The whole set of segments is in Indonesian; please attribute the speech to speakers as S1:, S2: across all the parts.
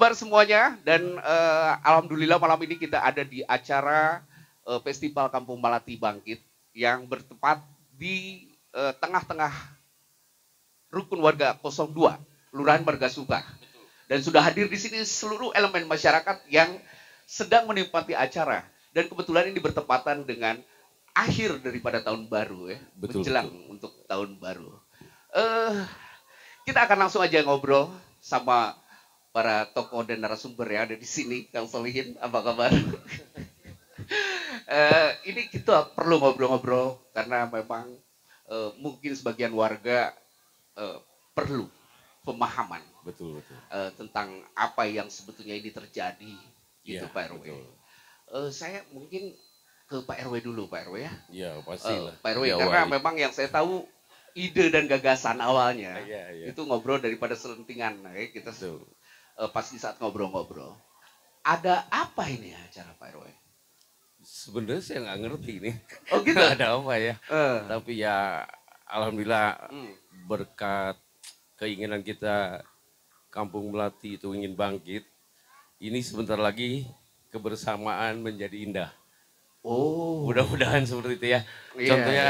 S1: kabar semuanya? Dan alhamdulillah malam ini kita ada di acara Festival Kampung Melati Bangkit yang bertempat di tengah-tengah rukun warga 02, Kelurahan Margasuka. Dan sudah hadir di sini seluruh elemen masyarakat yang sedang menikmati acara. Dan kebetulan ini bertepatan dengan akhir daripada tahun baru ya, menjelang untuk tahun baru. Kita akan langsung aja ngobrol sama para tokoh dan narasumber yang ada di sini. Kang Solihin, apa kabar? Ini kita perlu ngobrol-ngobrol karena memang mungkin sebagian warga perlu pemahaman tentang apa yang sebetulnya ini terjadi gitu, Pak RW. Saya mungkin ke Pak RW dulu, Pak RW ya.
S2: Iya, pastilah.
S1: Pak RW, karena memang yang saya tahu ide dan gagasan awalnya itu ngobrol daripada selentingan. Kita pasti saat ngobrol-ngobrol. Ada apa ini acara Pak RW?
S2: Sebenarnya saya nggak ngerti nih.
S1: Oh gitu?
S2: Ada apa ya. Tapi ya alhamdulillah berkat keinginan kita Kampung Melati itu ingin bangkit. Ini sebentar lagi kebersamaan menjadi indah.
S1: Oh.
S2: Mudah-mudahan seperti itu ya. Contohnya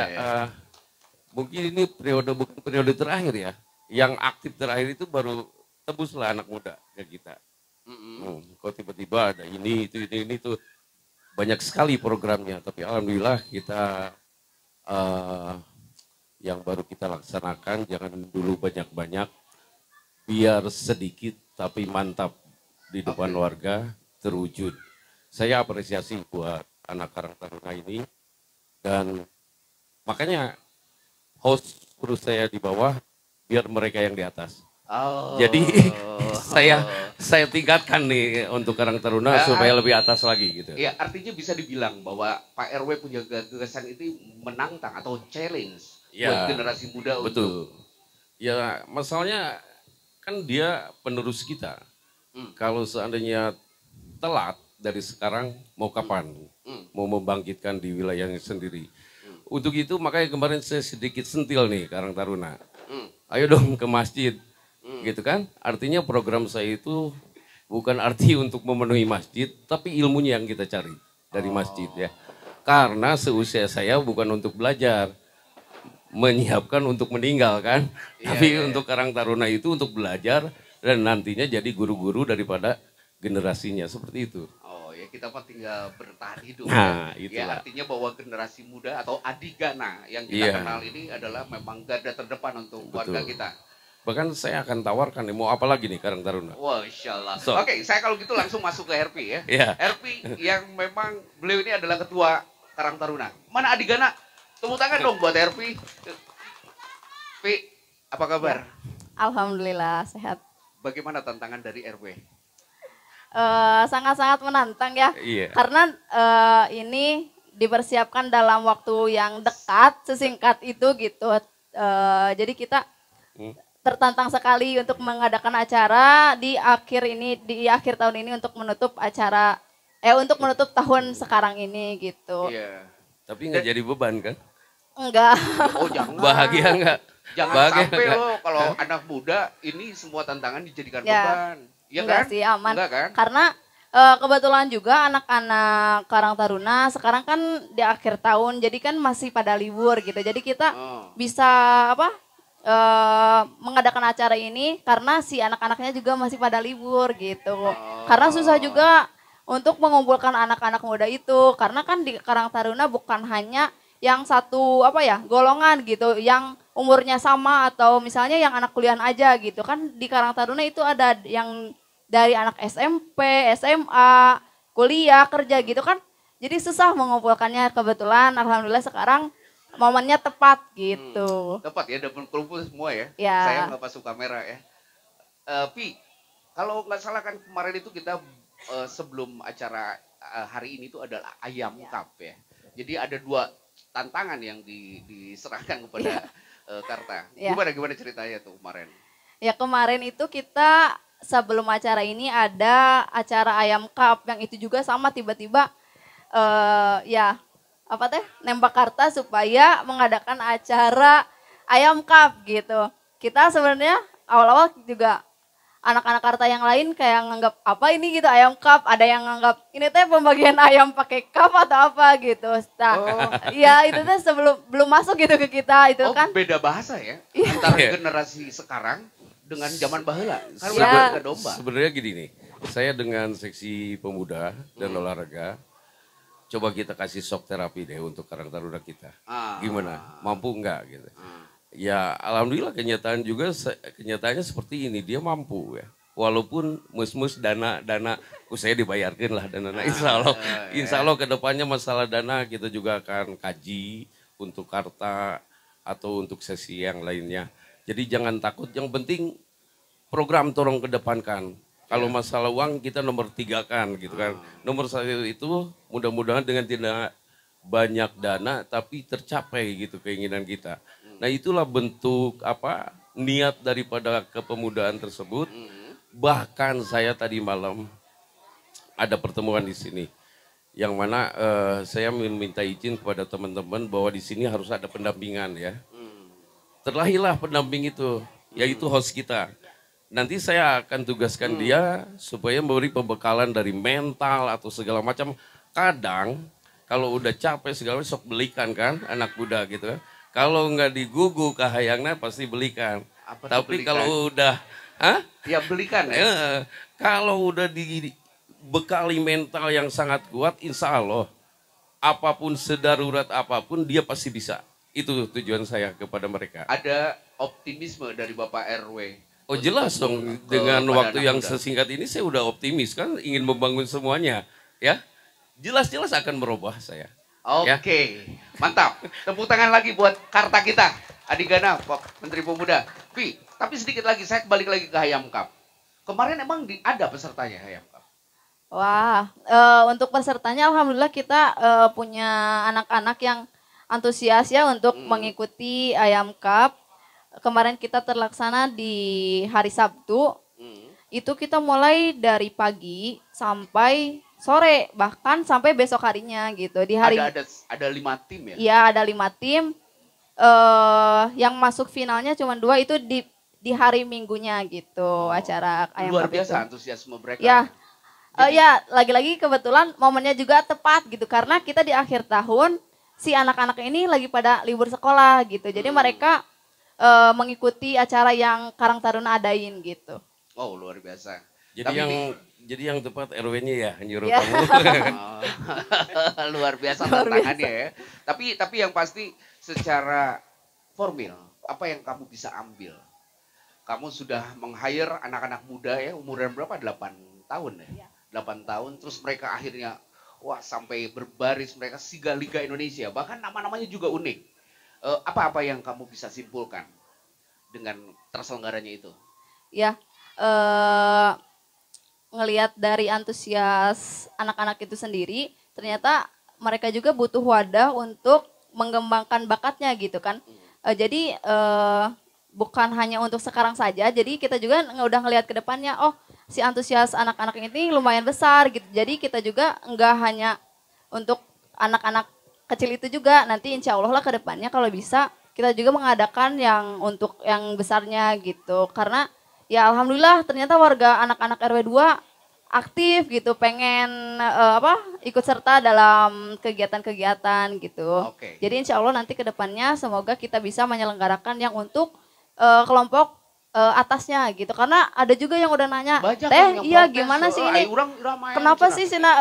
S2: mungkin ini periode terakhir ya. Yang aktif terakhir itu baru tebuslah anak muda ke kita. Kok tiba-tiba ada ini itu banyak sekali programnya. Tapi alhamdulillah kita yang baru kita laksanakan jangan dulu banyak-banyak, biar sedikit tapi mantap di depan warga terwujud. Saya apresiasi buat anak Karang Taruna ini dan makanya host terus saya di bawah biar mereka yang di atas. Jadi saya tingkatkan nih untuk Karang Taruna supaya lebih atas lagi gitu.
S1: Ya, artinya bisa dibilang bahwa Pak RW punya gagasan itu menantang atau challenge buat generasi muda untuk.
S2: Ya, masalahnya kan dia penerus kita. Kalau seandainya telat dari sekarang mau kapan? Mau membangkitkan di wilayahnya sendiri. Untuk itu makanya kemarin saya sedikit sentil nih Karang Taruna. Ayo dong ke masjid. Gitu kan? Artinya program saya itu bukan arti untuk memenuhi masjid, tapi ilmunya yang kita cari dari masjid ya. Karena seusia saya bukan untuk belajar, menyiapkan untuk meninggal kan. Tapi untuk Karang Taruna itu untuk belajar dan nantinya jadi guru-guru daripada generasinya, seperti itu.
S1: Oh ya, kita mah tinggal bertahan hidup
S2: itulah.
S1: Ya, artinya bahwa generasi muda atau adigana yang kita kenal ini adalah memang garda terdepan untuk warga kita.
S2: Bahkan saya akan tawarkan nih, mau apa lagi nih Karang Taruna?
S1: Wah, insya Allah. Oke, saya kalau gitu langsung masuk ke RP ya. RP yang memang beliau ini adalah ketua Karang Taruna. Mana adigana? Tepuk tangan dong buat RP. Pi, apa kabar?
S3: Alhamdulillah sehat.
S1: Bagaimana tantangan dari RW?
S3: Sangat-sangat menantang ya. Karena ini dipersiapkan dalam waktu yang dekat, sesingkat itu gitu. Jadi kita tertantang sekali untuk mengadakan acara di akhir tahun ini untuk menutup acara untuk menutup tahun sekarang ini gitu.
S2: Tapi nggak jadi beban kan?
S3: Enggak.
S1: Oh, jangan.
S2: Bahagia enggak?
S1: Jangan
S2: Bahagia
S1: sampai loh kalau anak muda ini semua tantangan dijadikan beban. Iya
S3: enggak
S1: kan?
S3: Sih, aman.
S1: Enggak kan?
S3: Karena kebetulan juga anak-anak Karang Taruna sekarang kan di akhir tahun, jadi kan masih pada libur gitu. Jadi kita bisa mengadakan acara ini karena si anak-anaknya juga masih pada libur gitu. Karena susah juga untuk mengumpulkan anak-anak muda itu, karena kan di Karang Taruna bukan hanya yang satu golongan gitu, yang umurnya sama atau misalnya yang anak kuliah aja gitu kan. Di Karang Taruna itu ada yang dari anak SMP, SMA, kuliah, kerja gitu kan. Jadi susah mengumpulkannya. Kebetulan alhamdulillah sekarang momennya tepat gitu.
S1: Tepat ya, double kumpul semua ya. Saya nggak masuk kamera ya. Pi, kalau nggak salah kan kemarin itu kita sebelum acara hari ini tuh adalah Ayam Cup ya. Jadi ada 2 tantangan yang diserahkan kepada Karta. Gimana ceritanya tuh kemarin?
S3: Ya kemarin itu kita sebelum acara ini ada acara Ayam Cup yang itu juga sama, tiba-tiba nembak Karta supaya mengadakan acara Ayam Cup gitu. Kita sebenarnya awal-awal juga anak-anak Karta yang lain kayak nganggap apa ini gitu ayam cup, ada yang nganggap ini teh pembagian ayam pakai cup atau apa gitu. Nah, iya itu teh sebelum belum masuk gitu ke kita itu kan.
S1: Beda bahasa ya antara generasi sekarang dengan zaman baheula. Kan
S3: Iya.
S1: udah ke domba.
S2: Sebenarnya gini nih, saya dengan seksi pemuda dan olahraga, coba kita kasih shock terapi deh untuk Karang Taruna kita. Gimana? Mampu enggak gitu? Ya alhamdulillah kenyataannya seperti ini, dia mampu ya. Walaupun mus-mus dana saya dibayarkan lah dana. Insya Allah kedepannya masalah dana kita juga akan kaji untuk Karta atau untuk sesi yang lainnya. Jadi jangan takut, yang penting program tolong kedepankan. Kalau masalah uang kita nomor 3 kan gitu kan. Nomor 1 itu mudah-mudahan dengan tidak banyak dana tapi tercapai gitu keinginan kita. Nah itulah bentuk niat daripada kepemudaan tersebut. Bahkan saya tadi malam ada pertemuan di sini. Yang mana saya meminta izin kepada teman-teman bahwa di sini harus ada pendampingan ya. Terlahirlah pendamping itu, yaitu host kita. Nanti saya akan tugaskan dia supaya memberi pembekalan dari mental atau segala macam. Kadang kalau udah capek segala macam sok belikan kan anak muda gitu kan. Kalau nggak digugu kahayangnya pasti belikan. Tapi belikan? Kalau udah,
S1: ya belikan ya.
S2: Kalau udah dibekali mental yang sangat kuat, insya Allah apapun sedarurat apapun dia pasti bisa. Itu tujuan saya kepada mereka.
S1: Ada optimisme dari Bapak RW.
S2: Oh jelas dong, dengan waktu yang sesingkat ini saya udah optimis kan, ingin membangun semuanya, ya. Jelas-jelas akan merubah saya.
S1: Oke, mantap. Tepuk tangan lagi buat Karta kita, Adigana, Pak Menteri Pemuda. Tapi sedikit lagi, saya balik lagi ke Hayam Cup. Kemarin emang ada pesertanya Hayam Cup?
S3: Wah, untuk pesertanya alhamdulillah kita punya anak-anak yang antusias ya untuk mengikuti Hayam Cup. Kemarin kita terlaksana di hari Sabtu. Itu kita mulai dari pagi sampai sore, bahkan sampai besok harinya gitu. Di hari
S1: ada 5 tim ya?
S3: Iya, ada 5 tim. Yang masuk finalnya cuma 2 itu di hari Minggunya gitu acara Ayam
S1: Luar
S3: Cup
S1: biasa
S3: itu.
S1: antusiasme mereka.
S3: Ya. Ya, lagi-lagi kebetulan momennya juga tepat gitu karena kita di akhir tahun si anak-anak ini lagi pada libur sekolah gitu. Jadi mereka mengikuti acara yang Karang Taruna adain gitu.
S1: Oh, luar biasa.
S2: Jadi yang tepat RW-nya ya nyuruh
S3: Ya.
S2: kamu.
S1: Luar biasa tantangannya ya. Tapi yang pasti secara formil, apa yang kamu bisa ambil? Kamu sudah meng-hire anak-anak muda ya, umuran berapa? 8 tahun ya? 8 tahun, terus mereka akhirnya sampai berbaris, mereka Siga Liga Indonesia. Bahkan nama-namanya juga unik. Apa-apa yang kamu bisa simpulkan dengan terselenggaranya itu?
S3: Ya, ngelihat dari antusias anak-anak itu sendiri, ternyata mereka juga butuh wadah untuk mengembangkan bakatnya gitu kan. Jadi bukan hanya untuk sekarang saja, jadi kita juga udah ngelihat ke depannya, si antusias anak-anak ini lumayan besar gitu. Jadi kita juga enggak hanya untuk anak-anak kecil itu juga, nanti insya Allah lah ke depannya kalau bisa kita juga mengadakan yang untuk yang besarnya gitu. Karena ya alhamdulillah ternyata warga anak-anak RW 2 aktif gitu, pengen ikut serta dalam kegiatan-kegiatan gitu. Jadi insya Allah nanti ke depannya semoga kita bisa menyelenggarakan yang untuk kelompok atasnya gitu. Karena ada juga yang udah nanya, iya gimana sih ini? Kenapa sih Sina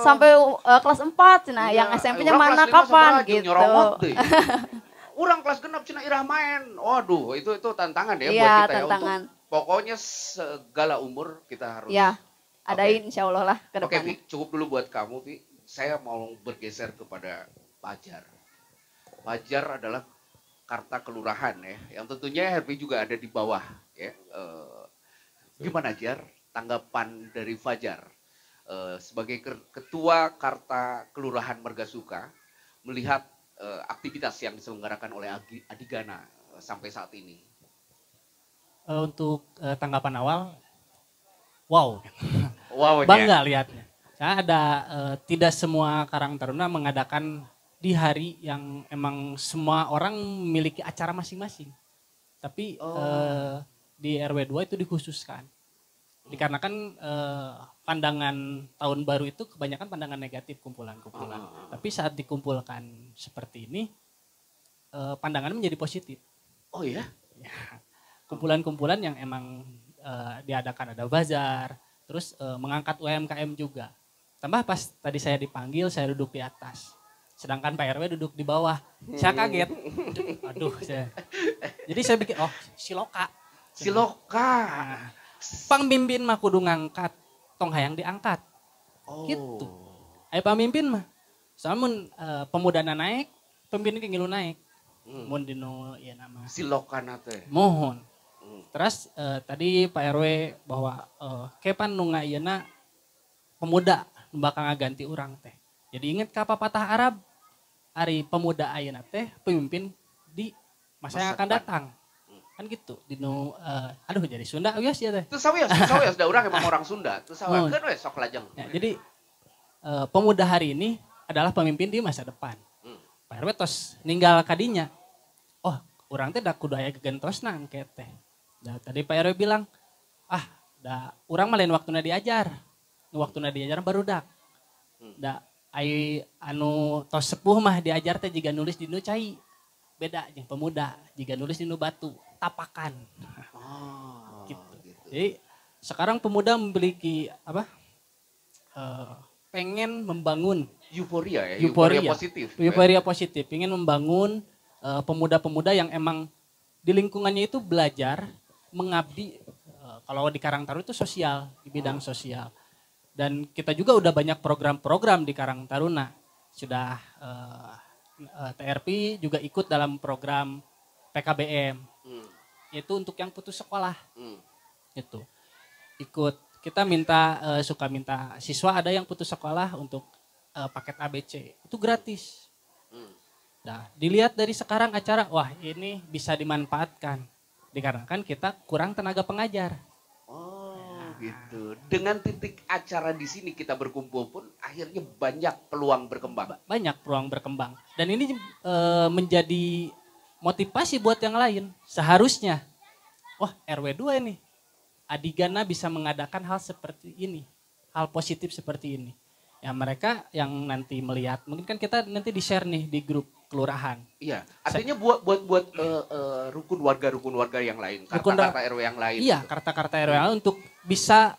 S3: sampai kelas 4 Sina? Yang SMP-nya mana kapan gitu?
S1: Orang kelas genap Cina irah main. Waduh, itu tantangan ya buat kita
S3: tantangan.
S1: ya. Pokoknya segala umur kita harus
S3: adain insya Allah lah ke depannya.
S1: Oke, Vi, cukup dulu buat kamu, Vi. Saya mau bergeser kepada Fajar. Fajar adalah Karta Kelurahan ya, yang tentunya Herbi juga ada di bawah ya. Gimana Jar, tanggapan dari Fajar sebagai ketua Karta Kelurahan Margasuka melihat aktivitas yang diselenggarakan oleh Adigana sampai saat ini?
S4: Untuk tanggapan awal, wow,
S1: ya?
S4: Bangga lihatnya. Saya ada tidak semua Karang Taruna mengadakan di hari yang emang semua orang memiliki acara masing-masing. Tapi di RW 2 itu dikhususkan. Dikarenakan pandangan tahun baru itu kebanyakan pandangan negatif, kumpulan-kumpulan. Tapi saat dikumpulkan seperti ini, pandangannya menjadi positif.
S1: Oh ya?
S4: Ya, kumpulan-kumpulan yang emang diadakan, ada bazar, terus mengangkat UMKM juga. Tambah pas tadi saya dipanggil, saya duduk di atas. Sedangkan Pak RW duduk di bawah. Saya kaget. Aduh, jadi saya pikir, oh siloka.
S1: Siloka.
S4: Nah, pamimpin mah kudu ngangkat, tong hayang diangkat.
S1: Oh.
S4: Gitu. Ayo pamimpin mah. Soalnya pemudana naik, pemimpin ngilu naik. Mun dino ya nama.
S1: Silokana teh.
S4: Mohon. Terus tadi Pak RW bahwa kepan nu ngayeuna pemuda nu bakal ngaganti urang teh. Jadi ingat ka patah Arab, ari pemuda ayeuna teh pemimpin di masa yang akan datang. Kan gitu. Dino aduh jadi Sunda wios ya teh.
S1: Teu sawios da urang emang orang Sunda. Teu sawakeun we sok lajeng.
S4: Ya, jadi pemuda hari ini adalah pemimpin di masa depan. Pak RW tos ninggal kadinya. Oh, urang teh da kudu aya gegentosna engke teh. Da tadi Pak RW bilang, da urang mah lain waktuna diajar. Nu waktuna diajar barudak. Da ai anu tos sepuh mah diajar teh jiga nulis di nu cai. Beda jeung pemuda, jiga nulis di nu batu, tapakan. Gitu. Jadi sekarang pemuda memiliki apa? Pengen membangun
S1: Euforia ya,
S4: euforia
S1: positif.
S4: Euforia positif, ingin membangun pemuda-pemuda yang emang di lingkungannya itu belajar mengabdi. Kalau di Karang Taruna itu sosial, di bidang sosial. Dan kita juga udah banyak program-program di Karang Taruna. Sudah TRP juga ikut dalam program PKBM. Itu untuk yang putus sekolah. Itu ikut, kita suka minta siswa ada yang putus sekolah untuk paket ABC. Itu gratis. Nah, dilihat dari sekarang acara, wah ini bisa dimanfaatkan. Dikarenakan kita kurang tenaga pengajar.
S1: Gitu. Dengan titik acara di sini kita berkumpul pun akhirnya banyak peluang berkembang.
S4: Banyak peluang berkembang. Dan ini menjadi motivasi buat yang lain. Seharusnya, wah RW 2 ini, Adigana bisa mengadakan hal seperti ini. Hal positif seperti ini. Ya mereka yang nanti melihat, mungkin kan kita nanti di-share nih di grup kelurahan.
S1: Iya, artinya buat rukun warga yang lain, karta-karta RW yang lain.
S4: Iya, karta-karta RW yang lain untuk bisa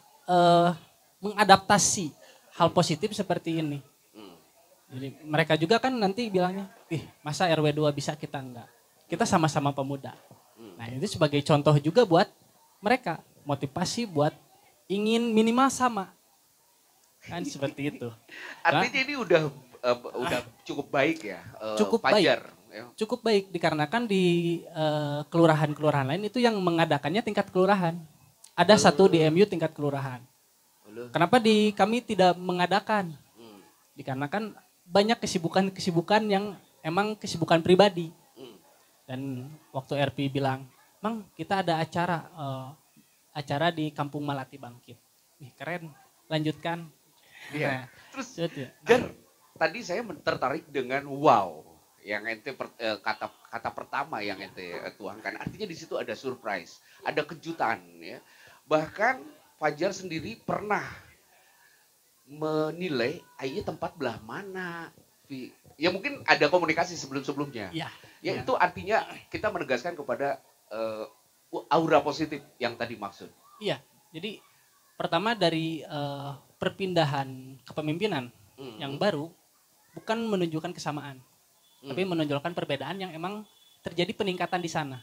S4: mengadaptasi hal positif seperti ini. Jadi mereka juga kan nanti bilangnya, masa RW 2 bisa kita enggak? Kita sama-sama pemuda. Nah itu sebagai contoh juga buat mereka, motivasi buat ingin minimal sama. Kan seperti itu.
S1: Artinya ini udah cukup baik ya,
S4: cukup
S1: Fajar.
S4: Baik. Cukup baik dikarenakan di kelurahan-kelurahan lain itu yang mengadakannya tingkat kelurahan. Ada satu di MU tingkat kelurahan. Kenapa di kami tidak mengadakan? Dikarenakan banyak kesibukan yang emang kesibukan pribadi. Dan waktu RP bilang, Mang kita ada acara di Kampung Malati Bangkit. Keren, lanjutkan.
S1: Iya. Terus Jar, tadi saya tertarik dengan wow, yang ente kata pertama yang ente tuangkan. Artinya di situ ada surprise, ada kejutan ya. Bahkan Fajar sendiri pernah menilai ini tempat belah mana. Ya mungkin ada komunikasi sebelum-sebelumnya.
S4: Ya.
S1: Itu artinya kita menegaskan kepada aura positif yang tadi maksud.
S4: Iya. Jadi pertama dari perpindahan kepemimpinan yang baru bukan menunjukkan kesamaan, tapi menunjukkan perbedaan yang emang terjadi peningkatan di sana.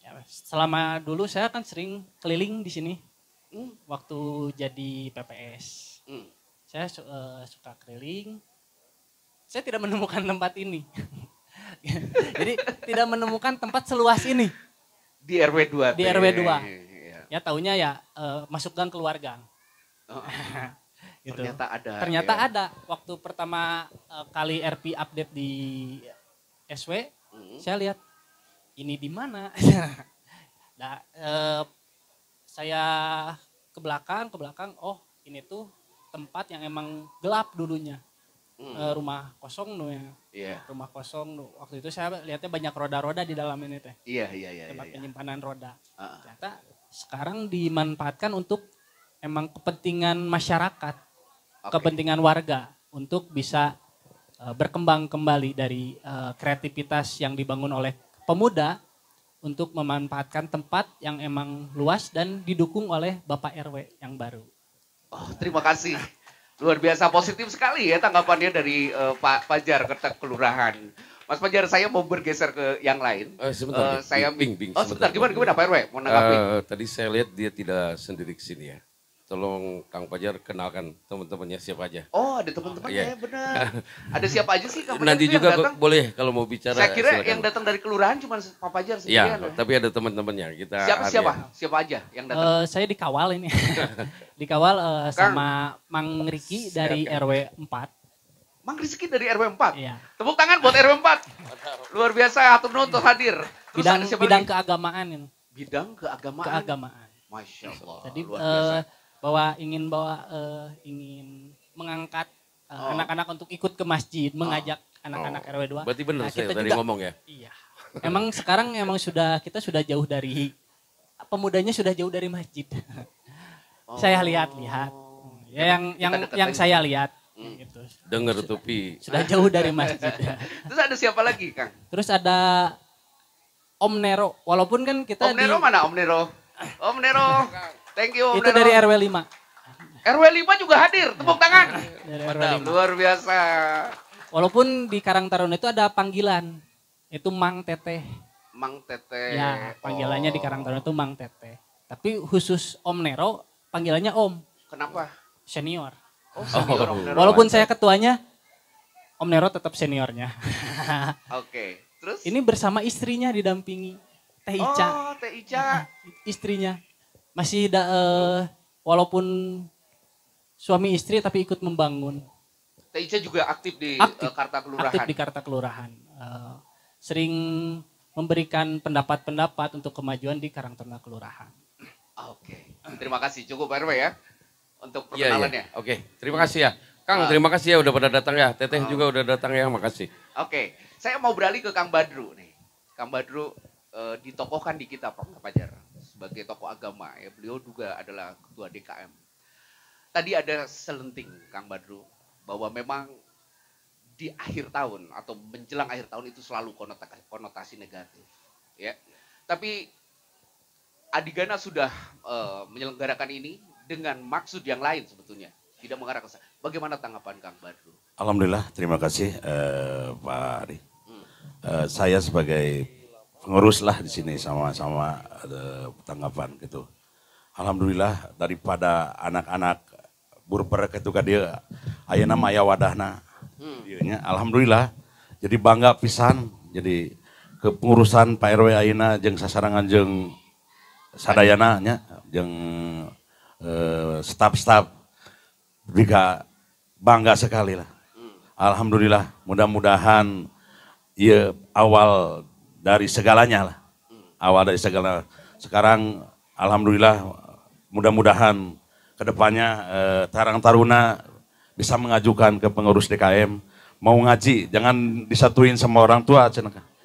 S4: Ya, selama dulu saya kan sering keliling di sini, waktu jadi PPS. Saya suka keliling. Saya tidak menemukan tempat ini. Jadi tidak menemukan tempat seluas ini.
S1: Di RW 2.
S4: Di RW 2. Ya taunya ya masuk gang keluar gang. Gitu. Ternyata ada. Waktu pertama kali RP update di SW, saya lihat ini di mana. Nah, saya ke belakang, oh ini tuh tempat yang emang gelap dulunya. Rumah kosong rumah kosong. Waktu itu saya lihatnya banyak roda-roda di dalam ini teh.
S1: Iya.
S4: Tempat penyimpanan roda. Ternyata sekarang dimanfaatkan untuk emang kepentingan masyarakat, kepentingan warga untuk bisa berkembang kembali dari kreativitas yang dibangun oleh pemuda untuk memanfaatkan tempat yang emang luas dan didukung oleh Bapak RW yang baru.
S1: Oh, terima kasih. Luar biasa positif sekali ya tanggapannya dari Pak Fajar Kertek Kelurahan. Mas Fajar, saya mau bergeser ke yang lain.
S2: Sebentar,
S1: Oh, sebentar. Gimana Pak RW? Mau nanggapi?
S2: Tadi saya lihat dia tidak sendiri ke sini ya. Tolong Kang Fajar kenalkan teman-temannya siapa aja.
S1: Oh, ada teman-temannya, benar. Ada siapa aja sih Kang Fajar
S2: Nanti
S1: itu
S2: juga
S1: yang datang?
S2: boleh kalau mau bicara.
S1: Saya kira
S2: silakan.
S1: yang datang dari kelurahan cuma Pak Fajar
S2: Ya,
S1: sendirian.
S2: tapi ada teman-temannya. Kita
S1: Siapa aja yang datang?
S4: Saya dikawal ini, dikawal sama Mang Riki dari RW 4.
S1: Mang Rizky dari RW 4.
S4: Iya.
S1: Tepuk tangan buat RW 4. Luar biasa, hatur nuhun hadir. Terus ada siapa
S4: Bidang
S1: lagi?
S4: keagamaan ini.
S1: Bidang keagamaan.
S4: Keagamaan.
S1: Masya Allah.
S4: Jadi
S1: luar biasa.
S4: ingin mengangkat anak-anak untuk ikut ke masjid, mengajak anak-anak RW 2.
S2: Berarti benar saya
S4: kita
S2: tadi
S4: juga,
S2: ngomong ya.
S4: Iya. Emang sekarang kita sudah jauh dari pemudanya sudah jauh dari masjid. Saya lihat-lihat. Ya, yang saya lihat gitu.
S2: Dengar tupi.
S4: Sudah jauh dari masjid.
S1: Terus ada siapa lagi, Kang?
S4: Terus ada Om Nero. Walaupun kan kita
S1: Om Nero mana Om Nero? Om Nero. Thank you Om
S4: itu
S1: Nero.
S4: dari RW 5.
S1: RW 5 juga hadir. Tepuk tangan.
S4: Dari RW 5.
S1: Luar biasa.
S4: Walaupun di Karang Taruna itu ada panggilan. Itu Mang Teteh.
S1: Mang Teteh.
S4: Ya, panggilannya di Karang Taruna itu Mang Teteh. Tapi khusus Om Nero, panggilannya Om.
S1: Kenapa?
S4: Senior.
S1: Oh, senior Om Nero.
S4: Walaupun saya ketuanya, Om Nero tetap seniornya.
S1: Oke. Terus?
S4: Ini bersama istrinya didampingi. Teh Ica.
S1: Oh, Teh Ica.
S4: Istrinya. Masih walaupun suami istri tapi ikut membangun.
S1: Teh Ica juga aktif di Karta Kelurahan.
S4: Aktif di Karta Kelurahan. Sering memberikan pendapat-pendapat untuk kemajuan di Karang Taruna Kelurahan.
S1: Oke. Terima kasih. Cukup Pak RW ya. Untuk
S2: Iya,
S1: perkenalannya.
S2: iya. Oke, terima kasih ya. Kang, terima kasih ya udah pada datang ya. Teteh juga udah datang ya, makasih.
S1: Oke. Saya mau beralih ke Kang Badru nih. Kang Badru ditokohkan di kita Pak Fajar sebagai tokoh agama ya. Beliau juga adalah ketua DKM. Tadi ada selenting Kang Badru bahwa memang di akhir tahun atau menjelang akhir tahun itu selalu konotasi negatif ya. Tapi Adigana sudah menyelenggarakan ini dengan maksud yang lain sebetulnya, tidak mengarah ke sana. Bagaimana tanggapan Kang Badru?
S5: Alhamdulillah, terima kasih Pak Ari. Saya sebagai pengurus lah di sini sama-sama tanggapan gitu. Alhamdulillah daripada anak-anak burper ketuka dia, ayeuna maya wadahna. Alhamdulillah, jadi bangga pisan. Jadi kepengurusan Pak RW ayeuna jeung sasarangan jeung sadayana nya jeung staf-staf juga bangga sekali lah. Alhamdulillah, mudah-mudahan ya awal dari segalanya lah. Awal dari segala. Sekarang alhamdulillah mudah-mudahan kedepannya Karang Taruna bisa mengajukan ke pengurus DKM mau ngaji, jangan disatuin sama orang tua,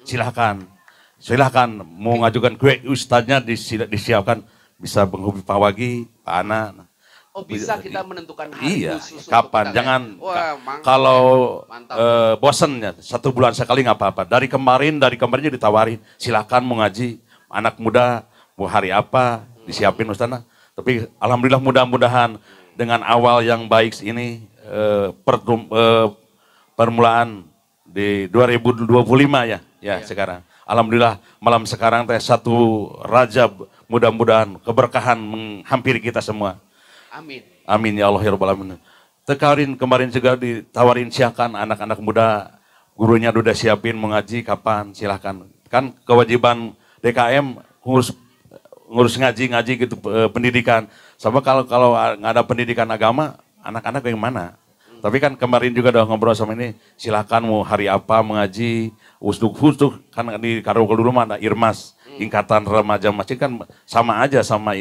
S5: silahkan mau ngajukan kue ustadznya disiapkan, bisa menghubungi Pak Wagi, Pak Ana.
S1: Oh bisa kita menentukan hari
S5: iya,
S1: khusus
S5: kapan,
S1: untuk
S5: jangan kalau bosen ya 1 bulan sekali nggak apa-apa. Dari kemarinnya ditawarin, silahkan mau ngaji, anak muda mau hari apa disiapin ustadznya. Tapi alhamdulillah mudah-mudahan dengan awal yang baik ini permulaan di 2025 ya sekarang. Alhamdulillah malam sekarang teh 1 Rajab, mudah-mudahan keberkahan menghampiri kita semua.
S1: Amin.
S5: Amin ya Allah ya Rabbal Alamin. Kemarin juga ditawarin silakan anak-anak muda, gurunya udah siapin mengaji kapan silahkan. Kan kewajiban DKM ngurus ngaji gitu pendidikan. Sama kalau nggak ada pendidikan agama, anak-anak bagaimana? Tapi kan kemarin juga udah ngobrol sama ini, silahkan mau hari apa mengaji, usduk kan di Karangturu rumah ada Irmas, Ikatan Remaja Masjid kan sama aja sama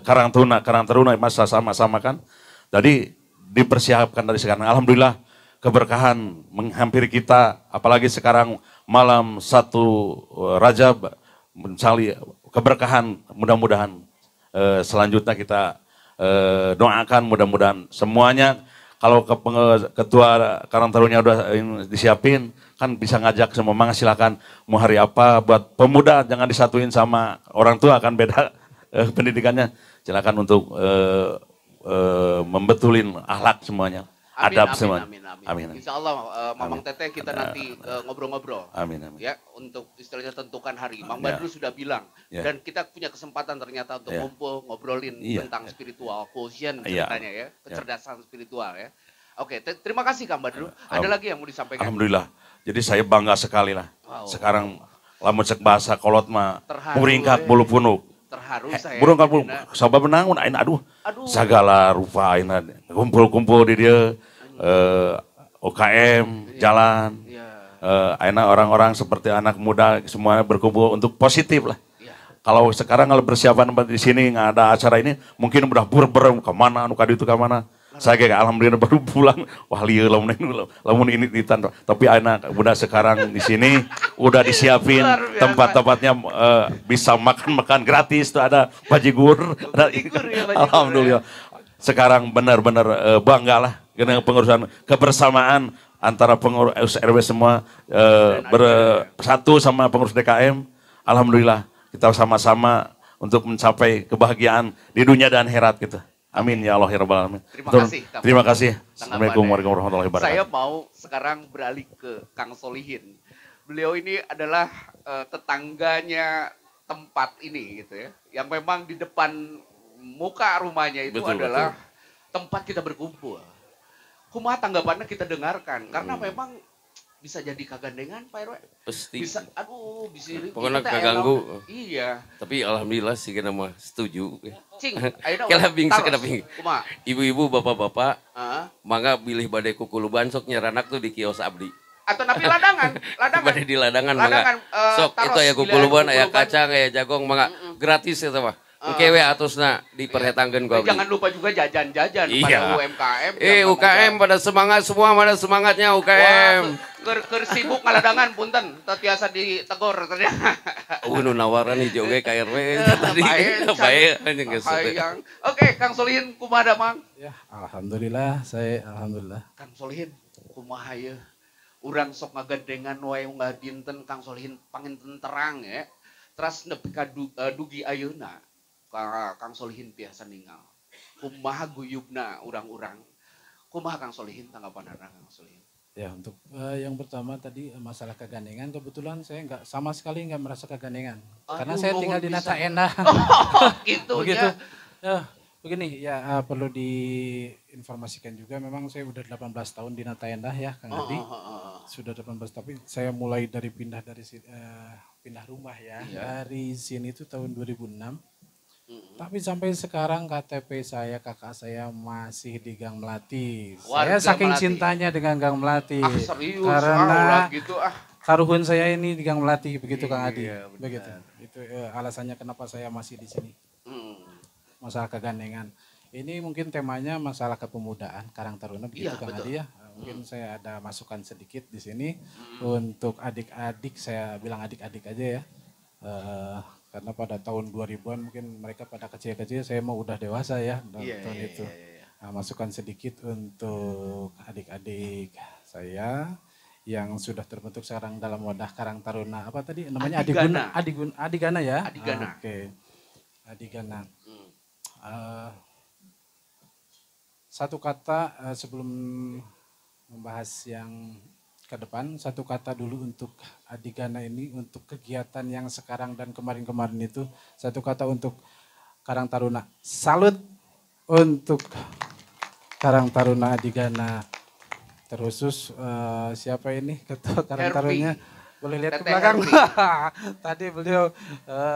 S5: Karang Taruna masa sama-sama kan. Jadi dipersiapkan dari sekarang. Alhamdulillah keberkahan menghampiri kita, apalagi sekarang malam 1 Rajab, mencari keberkahan mudah-mudahan selanjutnya kita doakan mudah-mudahan semuanya. Kalau ketua Karang Taruna udah disiapin, kan bisa ngajak semua, Mang silakan mau hari apa buat pemuda, jangan disatuin sama orang tua, kan beda pendidikannya. Silakan untuk membetulin akhlak semuanya, adab semuanya. Amin.
S1: Insya Allah, Mamang Teteh kita nanti ngobrol-ngobrol.
S5: Amin.
S1: Ya, untuk istilahnya tentukan hari. Mang Badru sudah bilang, dan kita punya kesempatan ternyata untuk ngumpul ngobrolin tentang spiritual quotient ceritanya ya, kecerdasan spiritual ya. Oke, terima kasih Kang Badru. Ada lagi yang mau disampaikan?
S5: Alhamdulillah. Jadi saya bangga sekali lah. Sekarang lamun cek bahasa kolot mah muringkak bulu punuk.
S1: Terharu saya.
S5: Burung kampung, sabab benangun, aduh, segala rupa aina kumpul-kumpul di dia, OKM, jalan, aina orang-orang seperti anak muda semuanya berkumpul untuk positif lah. Kalau sekarang kalau persiapan di sini nggak ada acara ini, mungkin udah burber kemana, itu kemana. Saya kayak alhamdulillah baru pulang, wah lieu lamun ini ditanda. Tapi anak muda sekarang di sini udah disiapin tempat-tempatnya bisa makan gratis tuh, ada bajigur, ada alhamdulillah. Sekarang benar-benar bangga lah dengan pengurusan kebersamaan antara pengurus RW semua bersatu sama pengurus DKM. Alhamdulillah kita sama-sama untuk mencapai kebahagiaan di dunia dan akhirat gitu. Amin ya Allah ya Rabbal Alamin. Terima kasih. Assalamualaikum warahmatullahi wabarakatuh.
S1: Saya mau sekarang beralih ke Kang Solihin. Beliau ini adalah tetangganya tempat ini gitu ya. Yang memang di depan muka rumahnya itu adalah tempat kita berkumpul. Kumaha tanggapannya kita dengarkan karena memang bisa jadi kagandengan Pak RW.
S2: Pasti.
S1: Bisa, bisa.
S2: Pokoknya kaganggu.
S1: Iya.
S2: Tapi alhamdulillah sih kita mah setuju.
S1: Cing,
S2: kelabing. Ibu-ibu, bapak-bapak, mangga bilih badai kukuluban sok nyeranak tuh di kios abdi.
S1: Atau napi ladangan.
S2: Badai di ladangan mangga. Sok itu aya kukuluban, aya kacang, aya jagong, mangga gratis itu mah. Kewe atusna diperhetangkeun ku abdi.
S1: Jangan lupa juga jajan-jajan pada UMKM.
S2: UKM pada semangat semua, pada semangatnya UKM.
S1: Keur sibuk ngaladangan punten, tiasa ditegor ternyata.
S2: Nu nawaran hijau ge KRW tadi. Bae anjing geus.
S1: Oke, Kang Solihin kumaha Mang?
S6: Ya, alhamdulillah, saya alhamdulillah.
S1: Kang Solihin kumaha ye? Urang sok ngagandengan wae unggah dinten Kang Solihin panginten terang ya. Teras nepi ka dugi ayeuna. Kang Solihin biasa ninggal. Kumaha guyubna urang-urang. Kumaha Kang Solihin tanggapan Kang Solihin?
S6: Ya, untuk yang pertama tadi masalah kegandengan, kebetulan saya sama sekali nggak merasa kegandengan. Karena saya tinggal di Nata Endah.
S1: Gitu.
S6: Begitu. Ya, begini ya, perlu diinformasikan juga, memang saya udah 18 tahun di Nata Endah ya Kang Adi. Sudah 18, tapi saya mulai dari pindah rumah ya. Dari sini itu tahun 2006. Tapi sampai sekarang KTP saya, kakak saya masih di Gang Melati. Saya saking cintanya dengan Gang Melati.
S1: Serius?
S6: Karena
S1: gitu,
S6: karuhun saya ini di Gang Melati, begitu Kang Adi. Begitu. Itu alasannya kenapa saya masih di sini. Masalah kegandengan. Ini mungkin temanya masalah kepemudaan Karang Taruna, begitu Kang Adi ya. Mungkin saya ada masukan sedikit di sini untuk adik-adik, saya bilang adik-adik aja ya. Karena pada tahun 2000-an mungkin mereka pada kecil-kecil, saya mau udah dewasa ya tahun itu. Nah, masukan sedikit untuk adik-adik saya yang sudah terbentuk sekarang dalam wadah Karang Taruna. Apa tadi namanya? Adigana ya?
S1: Adigana.
S6: Oke. Adigana. Satu kata sebelum membahas yang ke depan, satu kata dulu untuk Adigana ini, untuk kegiatan yang sekarang dan kemarin-kemarin itu, satu kata untuk Karang Taruna. Salut untuk Karang Taruna Adigana. Terkhusus siapa ini ketua Karang Tarunanya? Boleh lihat ke belakang. Tadi beliau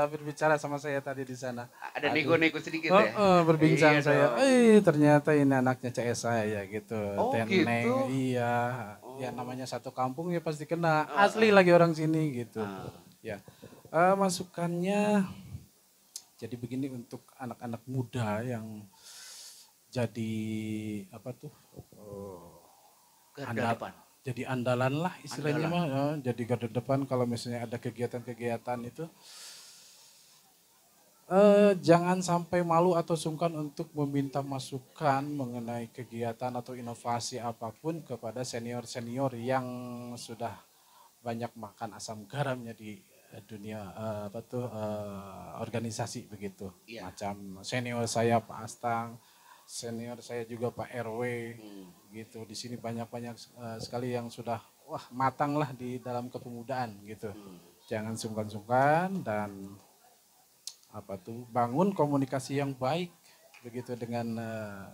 S6: berbicara sama saya tadi di sana.
S1: Ada nego-nego sedikit ya?
S6: Berbincang saya. Ternyata ini anaknya CS saya gitu. Teneng,
S1: gitu?
S6: Iya. Ya namanya satu kampung ya pasti kena. Asli lagi orang sini gitu. Ya. Masukannya jadi begini untuk anak-anak muda yang jadi apa tuh? Jadi andalan lah istilahnya mah, jadi garda depan kalau misalnya ada kegiatan-kegiatan itu. Jangan sampai malu atau sungkan untuk meminta masukan mengenai kegiatan atau inovasi apapun kepada senior-senior yang sudah banyak makan asam garamnya di dunia organisasi begitu.
S1: Iya.
S6: Macam senior saya Pak Astang, senior saya juga Pak RW gitu. Di sini banyak-banyak sekali yang sudah matang lah di dalam kepemudaan gitu. Jangan sungkan-sungkan dan bangun komunikasi yang baik begitu dengan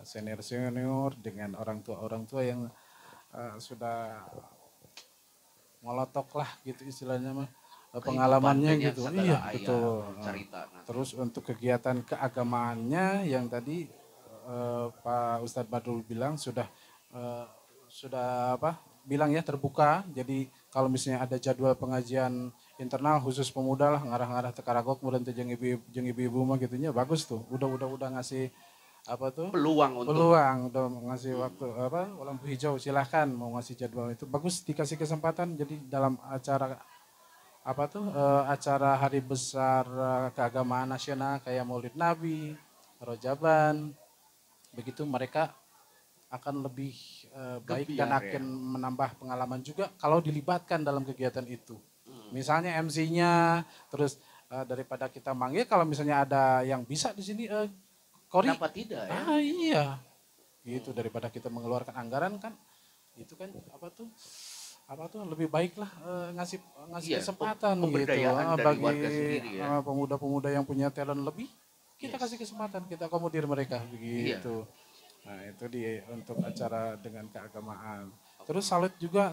S6: senior-senior, dengan orang tua yang sudah molotok lah gitu istilahnya mah pengalamannya gitu. Iya betul.
S1: Cerita.
S6: Terus untuk kegiatan keagamaannya yang tadi Pak Ustadz Badrul bilang sudah bilang ya terbuka. Jadi kalau misalnya ada jadwal pengajian internal khusus pemuda lah ngarah-ngarah tekaragok kemudian jeung ibu-ibu mah gitunya bagus tuh. Udah ngasih
S1: peluang
S6: udah ngasih waktu lampu hijau silahkan mau ngasih jadwal itu bagus dikasih kesempatan. Jadi dalam acara acara hari besar keagamaan nasional kayak Maulid Nabi, Rojaban, begitu mereka akan lebih baik dan akan menambah pengalaman juga kalau dilibatkan dalam kegiatan itu. Misalnya MC-nya, terus daripada kita manggil kalau misalnya ada yang bisa di sini, Kori.
S1: Kenapa tidak ya?
S6: Iya, gitu daripada kita mengeluarkan anggaran kan, itu kan lebih baik lah ngasih kesempatan gitu bagi pemuda-pemuda yang punya talent lebih, kita kasih kesempatan, kita akomodir mereka begitu. Nah itu untuk acara dengan keagamaan. Terus salut juga,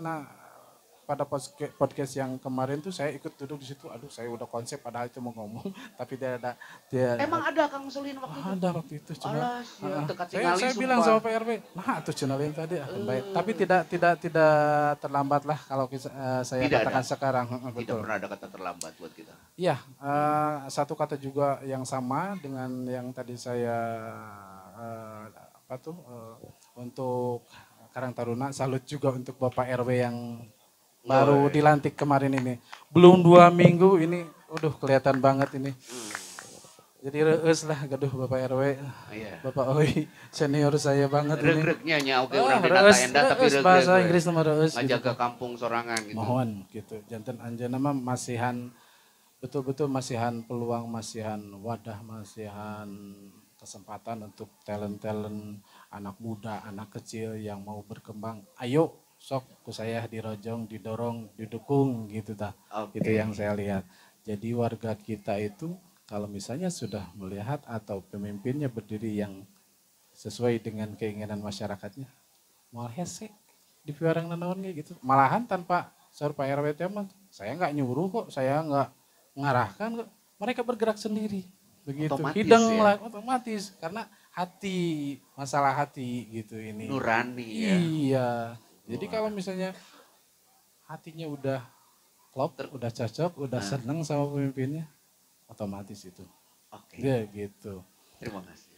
S6: pada podcast yang kemarin tuh saya ikut duduk di situ. Aduh saya udah konsep padahal itu mau ngomong, tapi dia
S1: Emang ada Kang Solihin waktu itu?
S6: Ada waktu itu cuma.
S1: Saya
S6: bilang sama Pak RW, itu channelin tadi akan baik. Tapi tidak terlambat lah kalau saya katakan sekarang.
S1: Tidak pernah ada kata terlambat buat kita.
S6: Iya, satu kata juga yang sama dengan yang tadi saya untuk Karang Taruna, salut juga untuk Bapak RW yang baru dilantik kemarin ini. Belum 2 minggu ini, kelihatan banget ini. Jadi reus lah gaduh Bapak RW. Bapak Oi, senior saya banget ini.
S1: Reg-regnya oke orang dinata enda tapi
S6: reus bahasa Inggris nama reus.
S1: Ngajaga kampung sorangan gitu.
S6: Mohon gitu. Janten anjeunna mah masihan betul-betul masihan peluang, masihan wadah, masihan kesempatan untuk talent-talent anak muda, anak kecil yang mau berkembang. Ayo sok ku saya dirojong, didorong, didukung gitu dah. Itu yang saya lihat. Jadi warga kita itu kalau misalnya sudah melihat atau pemimpinnya berdiri yang sesuai dengan keinginan masyarakatnya, mau hesek di piarang nanaon gitu. Malahan tanpa saur Pak RW teman, saya nggak nyuruh kok, saya nggak ngarahkan kok. Mereka bergerak sendiri. Begitu. Hidang lah otomatis karena hati, masalah hati gitu ini.
S1: Nurani ya.
S6: Iya. Jadi kalau misalnya hatinya udah klop, udah cocok, udah seneng sama pemimpinnya, otomatis itu. Ya gitu.
S1: Terima kasih.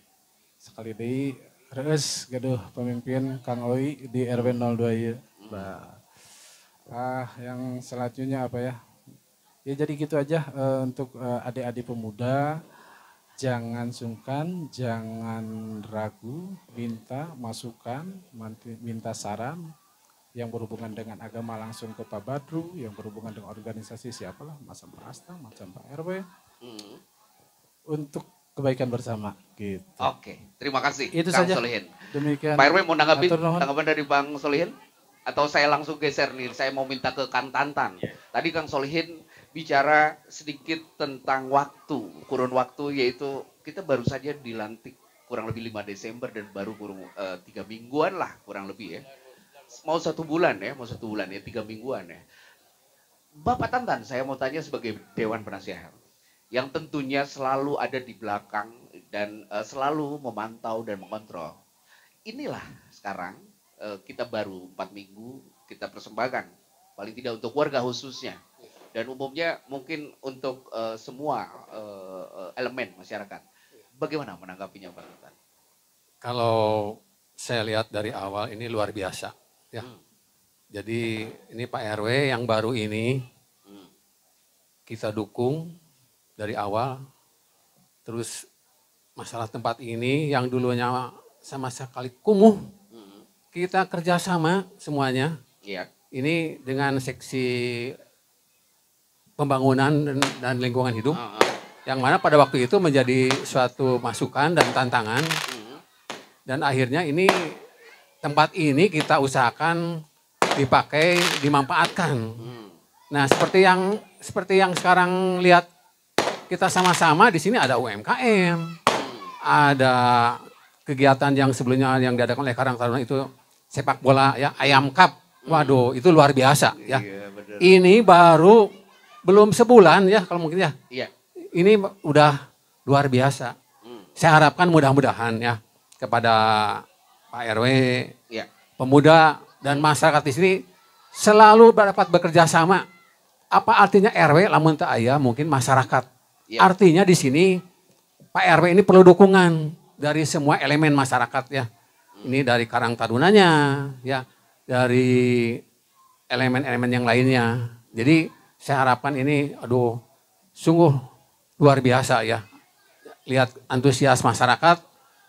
S6: Sekali deui reus gaduh pemimpin Kang Oi di RW 02 ieu. Yang selanjutnya apa ya? Ya jadi gitu aja untuk adik-adik pemuda. Jangan sungkan, jangan ragu, minta masukan, minta saran yang berhubungan dengan agama langsung ke Pak Badru, yang berhubungan dengan organisasi siapalah, macam Pak Astang, macam Pak RW, untuk kebaikan bersama. Gitu.
S1: Oke, terima kasih
S6: itu
S1: Kang
S6: saja.
S1: Solihin.
S6: Demikian.
S1: Pak RW mau tanggapan dari Bang Solihin? Atau saya langsung geser nih, saya mau minta ke Kang Tantan. Tadi Kang Solihin bicara sedikit tentang waktu, kurun waktu, yaitu kita baru saja dilantik kurang lebih 5 Desember dan baru 3 mingguan lah kurang lebih ya. Mau 1 bulan ya, 3 mingguan ya. Bapak Tantan, saya mau tanya sebagai Dewan Penasehat yang tentunya selalu ada di belakang dan selalu memantau dan mengontrol. Inilah sekarang kita baru 4 minggu kita persembahkan, paling tidak untuk warga khususnya. Dan umumnya mungkin untuk semua elemen masyarakat. Bagaimana menanggapinya Pak Tantan?
S7: Kalau saya lihat dari awal ini luar biasa. Ya. Jadi ini Pak RW yang baru ini kita dukung dari awal terus masalah tempat ini yang dulunya sama sekali kumuh, kita kerjasama semuanya.
S1: Iya.
S7: Ini dengan seksi pembangunan dan lingkungan hidup, yang mana pada waktu itu menjadi suatu masukan dan tantangan. Dan akhirnya ini tempat ini kita usahakan dipakai, dimanfaatkan. Nah, seperti yang sekarang lihat kita sama-sama di sini ada UMKM, ada kegiatan yang sebelumnya yang diadakan oleh Karang Taruna itu sepak bola ya, Ayam Cup. Waduh, itu luar biasa ya.
S1: Iya, bener.
S7: Ini baru belum sebulan ya kalau mungkin ya.
S1: Iya.
S7: Ini udah luar biasa. Saya harapkan mudah-mudahan ya kepada Pak RW,
S1: Iya.
S7: pemuda dan masyarakat di sini selalu dapat bekerja sama. Apa artinya RW lamun teu aya mungkin masyarakat.
S1: Iya.
S7: Artinya di sini Pak RW ini perlu dukungan dari semua elemen masyarakat ya. Ini dari Karang Tarunanya ya, dari elemen-elemen yang lainnya. Jadi saya harapkan ini aduh sungguh luar biasa ya. Lihat antusias masyarakat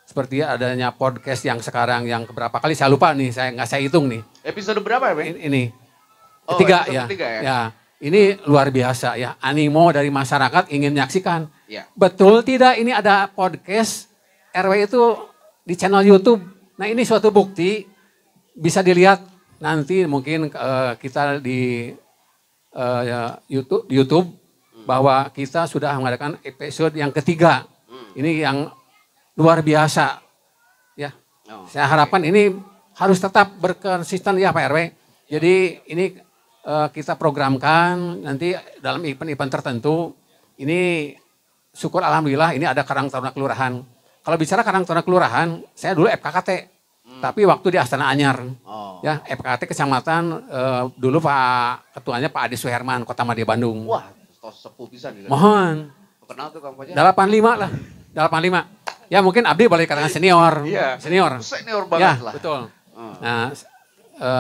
S7: seperti adanya podcast yang sekarang yang keberapa kali saya lupa nih, saya hitung nih.
S1: Episode berapa ya, Bang?
S7: Ini
S1: Oh,
S7: ketiga
S1: episode
S7: ya.
S1: ketiga ya?
S7: Ya, ini luar biasa ya. Animo dari masyarakat ingin menyaksikan.
S1: Ya.
S7: Betul tidak ini ada podcast RW itu di channel YouTube. Nah, ini suatu bukti bisa dilihat nanti mungkin kita di YouTube bahwa kita sudah mengadakan episode yang ketiga. Ini yang luar biasa ya. Saya harapkan ini harus tetap berkonsisten ya Pak RW. Jadi ini kita programkan nanti dalam event-event tertentu. Ini syukur alhamdulillah ini ada Karang Taruna Kelurahan. Kalau bicara Karang Taruna Kelurahan, saya dulu FKKT. Tapi waktu di Astana Anyar. Ya, FKKT kecamatan dulu Pak ketuanya Pak Adi Suherman, Kota Madya Bandung.
S1: Wah, tos sepuh bisa nih.
S7: Mohon.
S1: Kenal tuh Kang Fajar?
S7: 85 lah. 85. Ya mungkin Abdi boleh dikatakan senior.
S1: Iya.
S7: Senior.
S1: Senior
S7: Ya,
S1: banget lah.
S7: betul. Nah,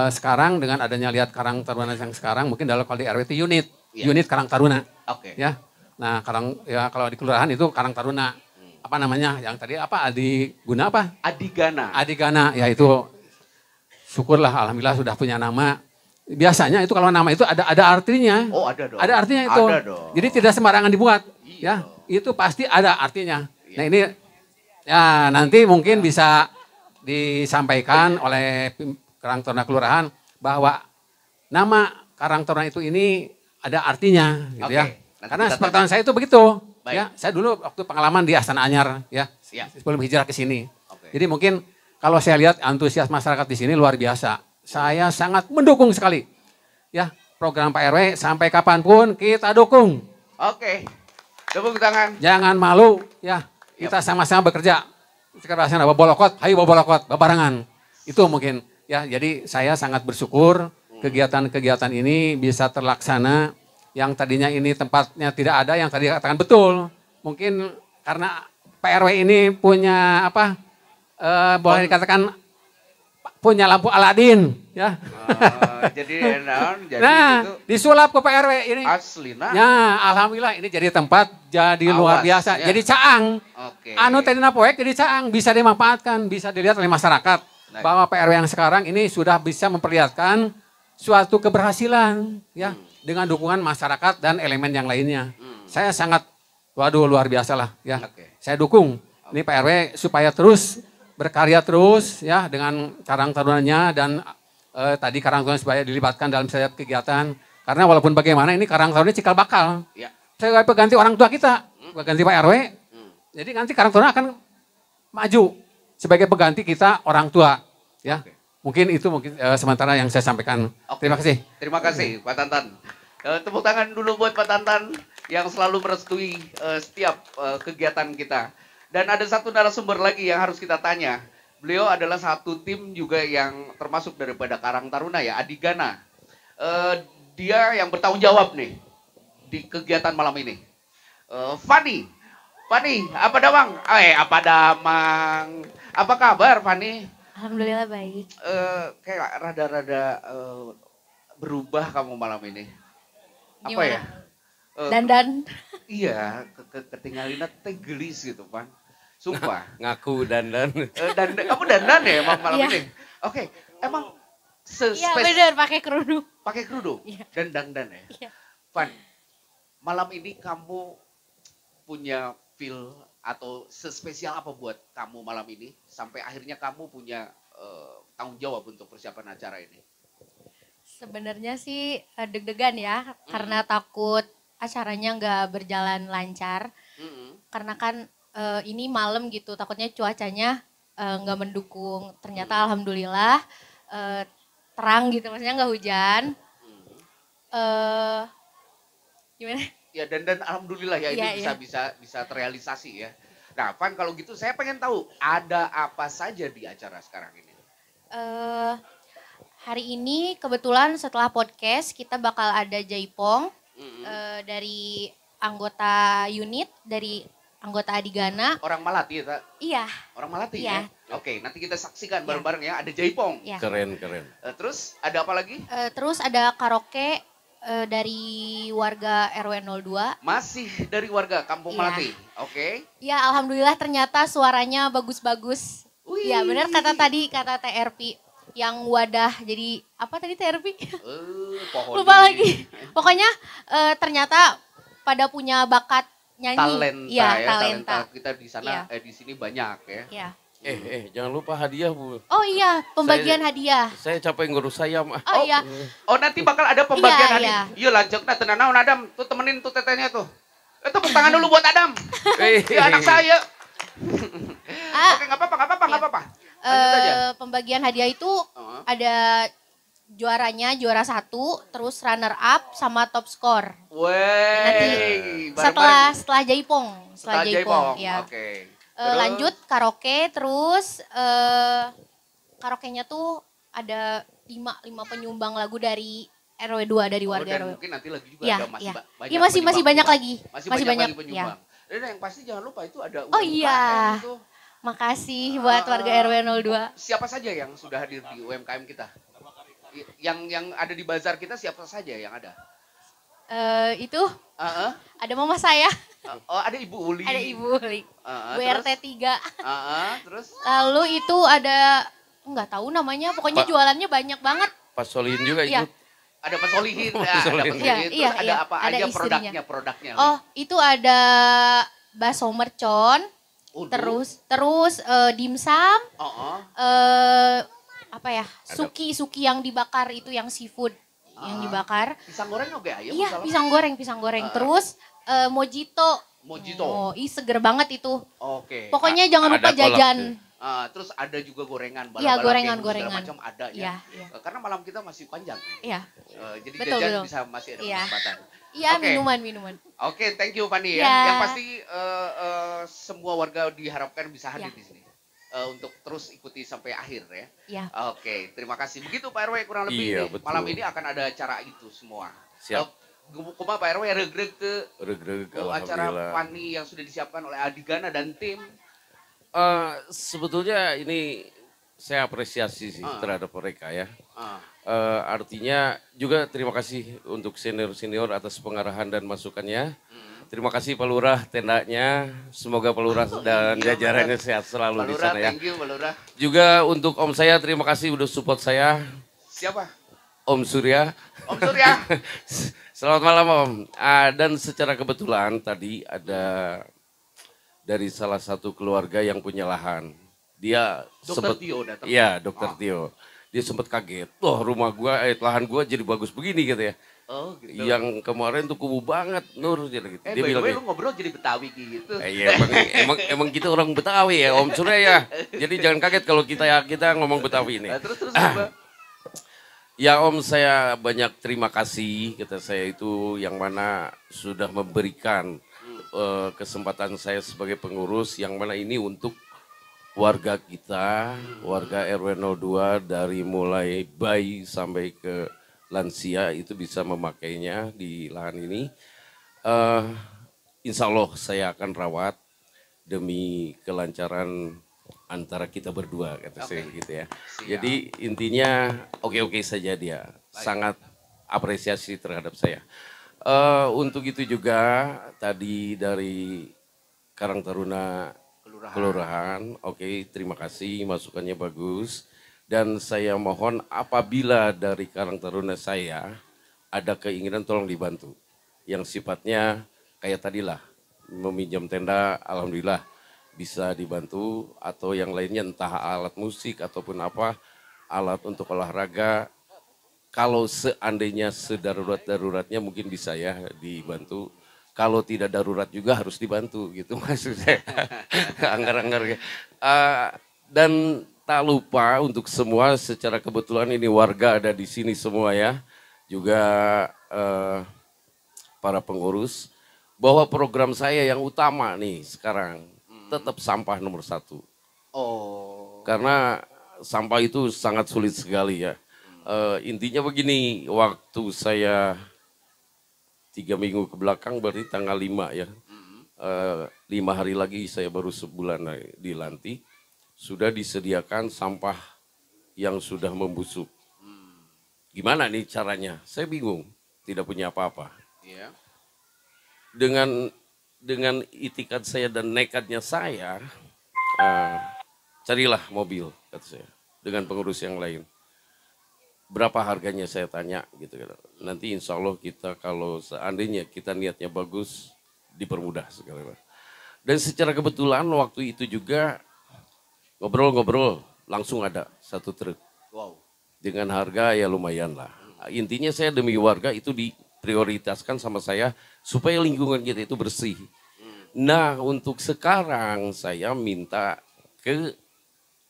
S7: sekarang dengan adanya lihat Karang Taruna yang sekarang mungkin kalau di RW itu unit.
S1: Iya.
S7: Unit Karang Taruna.
S1: Oke.
S7: Ya. Nah, kalau di kelurahan itu Karang Taruna. Apa namanya? Yang tadi apa? Adiguna apa?
S1: Adigana.
S7: Adigana. Ya itu syukurlah alhamdulillah sudah punya nama. Biasanya itu kalau nama itu ada artinya.
S1: Oh, ada dong.
S7: Ada artinya itu.
S1: Ada dong.
S7: Jadi tidak sembarangan dibuat.
S1: Iya.
S7: Ya, itu pasti ada artinya.
S1: Iya.
S7: Nah, ini ya nanti mungkin bisa disampaikan oleh Karang Taruna Kelurahan bahwa nama Karang Taruna itu ini ada artinya gitu
S1: Oke,
S7: ya.
S1: nanti
S7: Karena
S1: kita
S7: sepengetahuan saya itu begitu.
S1: Baik.
S7: Ya, saya dulu waktu pengalaman di Astana Anyar ya.
S1: Siap.
S7: Sebelum hijrah ke sini.
S1: Oke.
S7: Jadi mungkin kalau saya lihat antusias masyarakat di sini luar biasa. Saya sangat mendukung sekali. Ya, program Pak RW sampai kapanpun kita dukung.
S1: Oke. Tepuk tangan.
S7: Jangan malu ya. Kita sama-sama bekerja. Sekarang bahasanya bolokot, hayu bolokot, babarangan. Itu mungkin ya. Jadi saya sangat bersyukur kegiatan-kegiatan ini bisa terlaksana. Yang tadinya ini tempatnya tidak ada, yang tadi katakan betul. Mungkin karena Pak RW ini punya apa? Boleh dikatakan punya lampu Aladin ya.
S1: Jadi
S7: Nah,
S1: itu
S7: disulap ke Pak RW ini.
S1: asli nah.
S7: Ya, alhamdulillah ini jadi tempat jadi luar
S1: Awas,
S7: biasa.
S1: ya.
S7: Jadi caang.
S1: Oke.
S7: Anu tadina poek jadi caang, bisa dimanfaatkan, bisa dilihat oleh masyarakat.
S1: Baik.
S7: Bahwa Pak RW yang sekarang ini sudah bisa memperlihatkan suatu keberhasilan ya dengan dukungan masyarakat dan elemen yang lainnya. Saya sangat waduh luar biasa lah ya.
S1: Oke.
S7: Saya dukung ini Pak RW supaya terus berkarya terus ya dengan Karang Tarunanya dan tadi Karang Taruna supaya dilibatkan dalam setiap kegiatan. Karena walaupun bagaimana ini Karang Taruna cikal bakal.
S1: Ya.
S7: Saya ganti orang tua kita, ganti Pak RW. Jadi nanti Karang Taruna akan maju sebagai pengganti kita orang tua ya.
S1: Oke.
S7: Mungkin itu sementara yang saya sampaikan.
S1: Oke.
S7: Terima kasih.
S1: Terima kasih Pak Tantan. Tepuk tangan dulu buat Pak Tantan yang selalu merestui setiap kegiatan kita. Dan ada satu narasumber lagi yang harus kita tanya. Beliau adalah satu tim juga yang termasuk daripada Karang Taruna ya, Adigana. Dia yang bertanggung jawab nih di kegiatan malam ini. Fani, apa damang? Apa damang? Apa kabar Fani?
S8: Alhamdulillah baik.
S1: Kayak rada-rada berubah kamu malam ini. Apa
S8: Gimana?
S1: ya?
S8: Dandan.
S1: Iya, ketinggalinnya teh gelis gitu, Pan. Sumpah.
S2: Ngaku dandan.
S1: Kamu dandan ya emang malam
S8: Iya.
S1: ini? Oke, emang
S8: Iya bener, pakai kerudung.
S1: pakai kerudung
S8: Iya.
S1: dan dandan ya.
S8: Iya.
S1: Van, malam ini kamu punya feel atau sespesial apa buat kamu malam ini sampai akhirnya kamu punya tanggung jawab untuk persiapan acara ini?
S8: Sebenarnya sih deg-degan ya, karena takut acaranya nggak berjalan lancar. Karena kan ini malam gitu, takutnya cuacanya nggak mendukung. Ternyata alhamdulillah terang gitu, maksudnya nggak hujan. Gimana?
S1: Ya dan alhamdulillah ya
S8: Iya,
S1: itu bisa terrealisasi ya. Nah, Van kalau gitu saya pengen tahu ada apa saja di acara sekarang ini?
S8: Hari ini kebetulan setelah podcast kita bakal ada jaipong dari anggota unit, dari anggota Adigana.
S1: Orang Malati ya, Tak?
S8: Iya.
S1: Orang Malati
S8: Iya.
S1: ya? Oke, nanti kita saksikan bareng-bareng ya, ada jaipong.
S8: Iya.
S2: Keren.
S1: Terus ada apa lagi?
S8: Terus ada karaoke dari warga RW 02.
S1: Masih dari warga Kampung
S8: Iya.
S1: Malati. Oke.
S8: Ya alhamdulillah ternyata suaranya bagus-bagus.
S1: Wih.
S8: Ya benar kata TRP yang wadah jadi apa tadi TRP?
S1: Pohon
S8: Lupa
S1: ini.
S8: lagi. Pokoknya ternyata pada punya bakat nyanyi.
S1: Talenta
S8: Iya,
S1: ya, talenta kita di sana
S8: Iya.
S1: di sini banyak ya.
S8: Iya.
S2: Jangan lupa hadiah, Bu.
S8: Oh iya, pembagian hadiah.
S2: Saya capek ngurus saya, mah.
S8: Oh iya.
S1: Oh nanti bakal ada pembagian
S8: Iya,
S1: hadiah.
S8: iya.
S1: Iya lanjut nah tenang naon Adam, tuh temenin tuh tetenya tuh. Tepuk tangan dulu buat Adam. Ya anak saya. Oke nggak apa-apa. Lanjut aja.
S8: Pembagian hadiah itu ada juara 1, terus runner up sama top score. Nanti setelah jaipong, ya.
S1: Oke.
S8: Lanjut karaoke, terus karaoke-nya tuh ada 5 penyumbang lagu dari RW 2 dari warga
S1: dan
S8: RW.
S1: mungkin nanti lagi juga
S8: Iya,
S1: ada masih
S8: iya.
S1: banyak.
S8: Iya, masih
S1: penyumbang
S8: banyak
S1: juga.
S8: lagi.
S1: Masih
S8: Masih
S1: banyak
S8: banyak,
S1: penyumbang. Dan yang pasti jangan lupa itu ada
S8: Oh iya.
S1: UMKM tuh.
S8: Makasih buat warga RW 02.
S1: Siapa saja yang sudah hadir di UMKM kita? Yang ada di bazar kita siapa saja yang ada?
S8: Itu ada mama saya,
S1: Oh ada Ibu Uli.
S8: ada Ibu Uli, Bu RT 3.
S1: Terus?
S8: Lalu itu ada, nggak tahu namanya, pokoknya jualannya banyak banget.
S2: Pak Solihin juga
S8: Iya.
S2: ikut.
S1: Ada Pak Solihin.
S2: Pak
S1: Ada Pak
S2: Solihin.
S1: Solihin.
S8: Iya,
S1: Terus
S8: iya,
S1: ada
S8: iya.
S1: apa
S8: Ada
S1: aja
S8: istrinya.
S1: produknya?
S8: Oh, itu ada bakso mercon, terus dimsum, apa ya, suki yang dibakar itu yang seafood yang dibakar.
S1: Pisang goreng oke ayam.
S8: Iya,
S1: salah.
S8: pisang goreng. Terus mojito.
S1: Mojito.
S8: Oh, seger banget itu.
S1: Oke.
S8: Pokoknya jangan lupa
S2: ada kolak
S8: jajan.
S1: Terus ada juga gorengan,
S8: Iya,
S1: bala-bala
S8: gorengan.
S1: macam ada ya.
S8: Iya.
S1: Karena malam kita masih panjang.
S8: Iya.
S1: Jadi
S8: Betul,
S1: jajan
S8: betul.
S1: bisa masih ada
S8: Iya.
S1: kesempatan.
S8: Iya,
S1: Oke.
S8: minuman.
S1: Oke, thank you Fani ya.
S8: Iya.
S1: Yang pasti semua warga diharapkan bisa hadir
S8: Iya.
S1: di sini. Untuk terus ikuti sampai akhir ya.
S8: Iya.
S1: Oke, terima kasih. Begitu Pak RW kurang lebih
S2: Iya,
S1: ini.
S2: betul.
S1: Malam ini akan ada acara itu semua.
S2: Siap.
S1: Kumaha Pak RW regreg ke
S2: Regreg,
S1: acara
S2: alhamdulillah.
S1: Fani yang sudah disiapkan oleh Adigana dan tim.
S2: Sebetulnya ini saya apresiasi sih terhadap mereka ya. Artinya juga terima kasih untuk senior-senior atas pengarahan dan masukannya. Terima kasih Pak Lurah tendanya. Semoga Pak Lurah dan jajarannya sehat selalu
S1: Pak
S2: di
S1: Lurah,
S2: sana ya.
S1: thank you Pak Lurah.
S2: Juga untuk Om saya terima kasih udah support saya.
S1: Siapa?
S2: Om Surya.
S1: Om Surya.
S2: Selamat malam Om. Dan secara kebetulan tadi ada dari salah satu keluarga yang punya lahan. Dia
S1: Dokter
S2: sempat,
S1: Tio datang.
S2: iya Dokter Tio. Dia sempat kaget. Wah rumah gua, lahan gua jadi bagus begini gitu ya.
S1: Oh gitu.
S2: Yang kemarin tuh kumuh banget Nur gitu. Dia
S1: by the
S2: bilang
S1: way
S2: gitu.
S1: lu ngobrol jadi Betawi gitu.
S2: Iya emang kita orang Betawi ya Om Surya ya. Jadi jangan kaget kalau kita ngomong Betawi ini.
S1: Terus apa?
S2: Ya Om saya banyak terima kasih kata saya itu yang mana sudah memberikan kesempatan saya sebagai pengurus yang mana ini untuk warga kita, warga RW 02 dari mulai bayi sampai ke lansia itu bisa memakainya di lahan ini. Insya Allah saya akan rawat demi kelancaran antara kita berdua kata saya gitu ya. Jadi intinya oke-oke saja dia. Sangat apresiasi terhadap saya. Untuk itu juga tadi dari Karang Taruna Kelurahan, oke, terima kasih masukannya bagus. Dan saya mohon apabila dari Karang Taruna saya ada keinginan tolong dibantu. Yang sifatnya kayak tadilah, meminjam tenda, alhamdulillah bisa dibantu. Atau yang lainnya entah alat musik ataupun apa, alat untuk olahraga. Kalau seandainya sedarurat-daruratnya mungkin bisa ya dibantu. Kalau tidak darurat juga harus dibantu gitu maksudnya. Anggar-anggar. Dan tak lupa untuk semua secara kebetulan ini warga ada di sini semua ya. Juga para pengurus. Bahwa program saya yang utama nih sekarang tetap sampah nomor 1.
S1: Oh.
S2: Karena sampah itu sangat sulit sekali ya. Intinya begini, waktu saya 3 minggu ke belakang berarti tanggal 5 ya. 5 hari lagi saya baru sebulan dilantik. Sudah disediakan sampah yang sudah membusuk. Gimana nih caranya? Saya bingung, tidak punya apa-apa.
S1: Iya.
S2: Dengan itikat saya dan nekatnya saya, carilah mobil, kata saya, dengan pengurus yang lain. Berapa harganya saya tanya gitu. Nanti insya Allah kita kalau seandainya kita niatnya bagus, dipermudah segala. Dan secara kebetulan waktu itu juga ngobrol-ngobrol langsung ada 1 truk.
S1: Wow.
S2: Dengan harga ya lumayan lah. Intinya saya demi warga itu diprioritaskan sama saya supaya lingkungan kita itu bersih. Nah untuk sekarang saya minta ke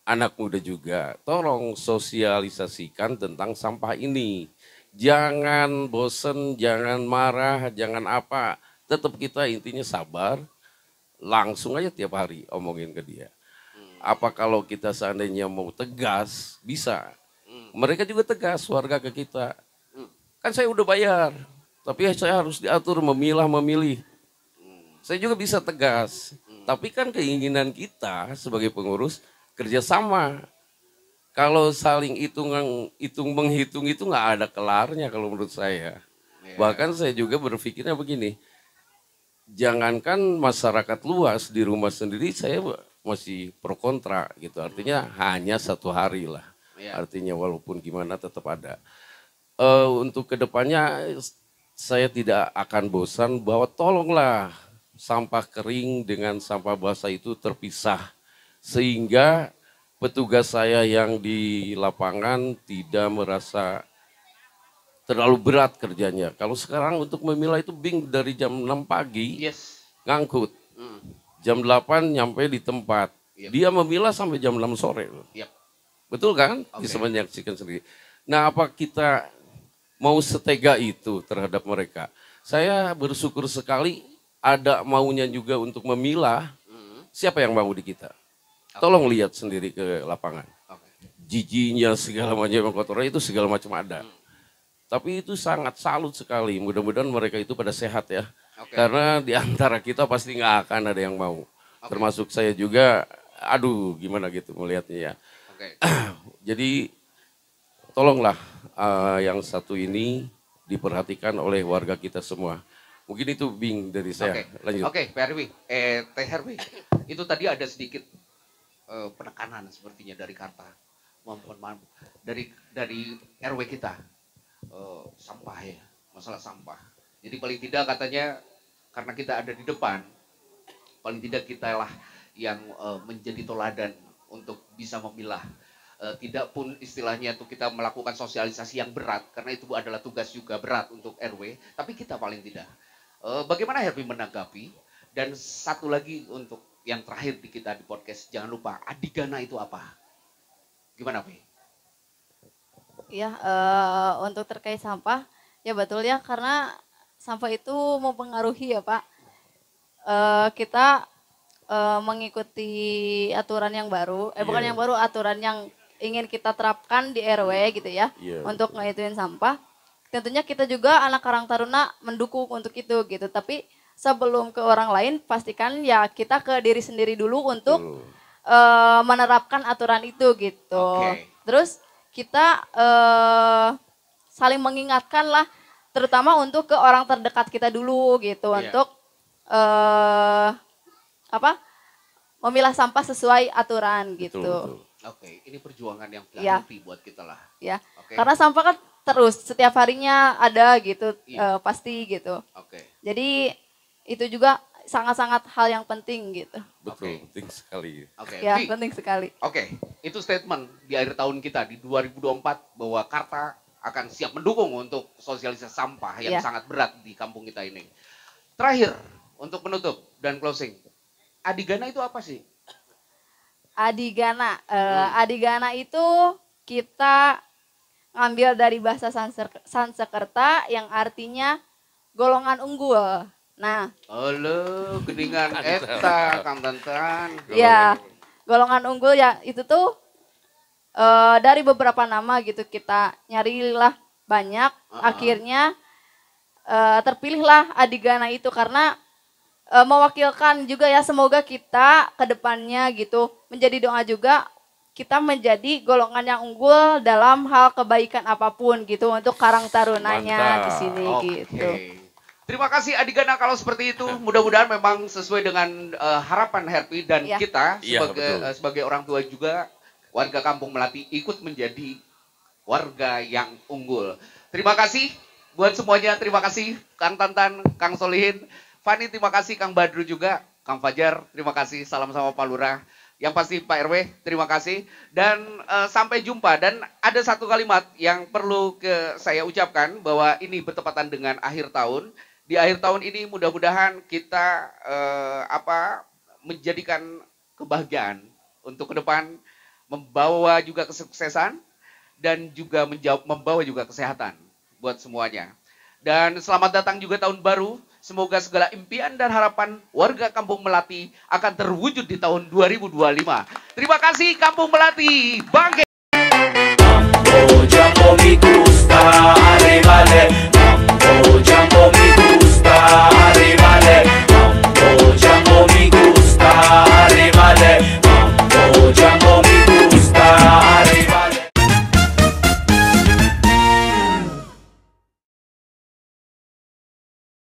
S2: anak muda juga, tolong sosialisasikan tentang sampah ini. Jangan bosen, jangan marah, jangan apa. Tetap kita intinya sabar, langsung aja tiap hari omongin ke dia. Apa kalau kita seandainya mau tegas, bisa. Mereka juga tegas, warga ke kita. Kan saya udah bayar, tapi saya harus diatur memilih. Saya juga bisa tegas. Tapi kan keinginan kita sebagai pengurus, kerjasama. Kalau saling menghitung itu nggak ada kelarnya kalau menurut saya. Bahkan saya juga berpikirnya begini, jangankan masyarakat luas di rumah sendiri saya masih pro kontra gitu. Artinya hanya 1 hari lah. Artinya walaupun gimana tetap ada. Untuk kedepannya saya tidak akan bosan bahwa tolonglah sampah kering dengan sampah basah itu terpisah. Sehingga petugas saya yang di lapangan tidak merasa terlalu berat kerjanya. Kalau sekarang untuk memilah itu dari jam 6 pagi ngangkut. Jam 8 nyampe di tempat. Dia memilah sampai jam 6 sore. Betul kan? Bisa menyaksikan sendiri. Nah apa kita mau setega itu terhadap mereka? Saya bersyukur sekali ada maunya juga untuk memilah. Siapa yang mau di kita? Tolong lihat sendiri ke lapangan. Jijinya segala macam kotoran itu segala macam ada. Tapi itu sangat salut sekali. Mudah-mudahan mereka itu pada sehat ya. Karena di antara kita pasti nggak akan ada yang mau. Termasuk saya juga, aduh gimana gitu melihatnya ya. Jadi tolonglah yang satu ini diperhatikan oleh warga kita semua. Mungkin itu Bing dari saya. Lanjut.
S1: Pak Herwi, Teh Herwi, itu tadi ada sedikit penekanan sepertinya dari Karta, dari RW kita, sampah ya, masalah sampah. Jadi paling tidak katanya karena kita ada di depan, paling tidak kita lah yang menjadi toladan untuk bisa memilah. Tidak pun istilahnya itu kita melakukan sosialisasi yang berat, karena itu adalah tugas juga berat untuk RW, tapi kita paling tidak. Bagaimana Herwi menanggapi? Dan satu lagi untuk yang terakhir di kita di podcast, jangan lupa Adigana itu apa? Gimana, Pi?
S3: Ya, untuk terkait sampah, ya betul ya, karena sampah itu mempengaruhi ya Pak. Kita mengikuti aturan yang baru, bukan yang baru, aturan yang ingin kita terapkan di RW gitu ya, untuk ngehituin sampah. Tentunya kita juga anak Karang Taruna mendukung untuk itu gitu, tapi sebelum ke orang lain, pastikan ya kita ke diri sendiri dulu untuk menerapkan aturan itu gitu. Terus kita saling mengingatkan lah terutama untuk ke orang terdekat kita dulu gitu untuk memilah sampah sesuai aturan gitu.
S2: Betul.
S1: Oke, ini perjuangan yang berarti buat kita lah.
S3: Ya, karena sampah kan terus setiap harinya ada gitu, pasti gitu. Jadi itu juga sangat-sangat hal yang penting gitu.
S2: Betul, penting sekali.
S3: Ya, penting sekali.
S1: Itu statement di akhir tahun kita di 2024 bahwa Karta akan siap mendukung untuk sosialisasi sampah yang sangat berat di kampung kita ini. Terakhir, untuk menutup dan closing, Adigana itu apa sih?
S3: Adigana, Adigana itu kita ngambil dari bahasa Sansekerta yang artinya golongan unggul. Nah,
S1: halo, geningan eta, Kang Tantan.
S3: Ya, golongan unggul ya itu tuh dari beberapa nama gitu kita nyarilah banyak, akhirnya terpilihlah Adigana itu karena mewakilkan juga ya semoga kita ke depannya gitu menjadi doa juga kita menjadi golongan yang unggul dalam hal kebaikan apapun gitu untuk Karang Tarunanya di sini gitu.
S1: Terima kasih Adigana kalau seperti itu. Mudah-mudahan memang sesuai dengan harapan Herpi dan kita sebagai orang tua juga warga Kampung Melati ikut menjadi warga yang unggul. Terima kasih buat semuanya. Terima kasih Kang Tantan, Kang Solihin. Fani terima kasih, Kang Badru juga, Kang Fajar terima kasih, salam sama Pak Lurah. Yang pasti Pak RW terima kasih dan sampai jumpa. Dan ada satu kalimat yang perlu saya ucapkan bahwa ini bertepatan dengan akhir tahun. Di akhir tahun ini mudah-mudahan kita menjadikan kebahagiaan untuk ke depan, membawa juga kesuksesan dan juga membawa juga kesehatan buat semuanya. Dan selamat datang juga tahun baru. Semoga segala impian dan harapan warga Kampung Melati akan terwujud di tahun 2025. Terima kasih Kampung Melati. Bangkit!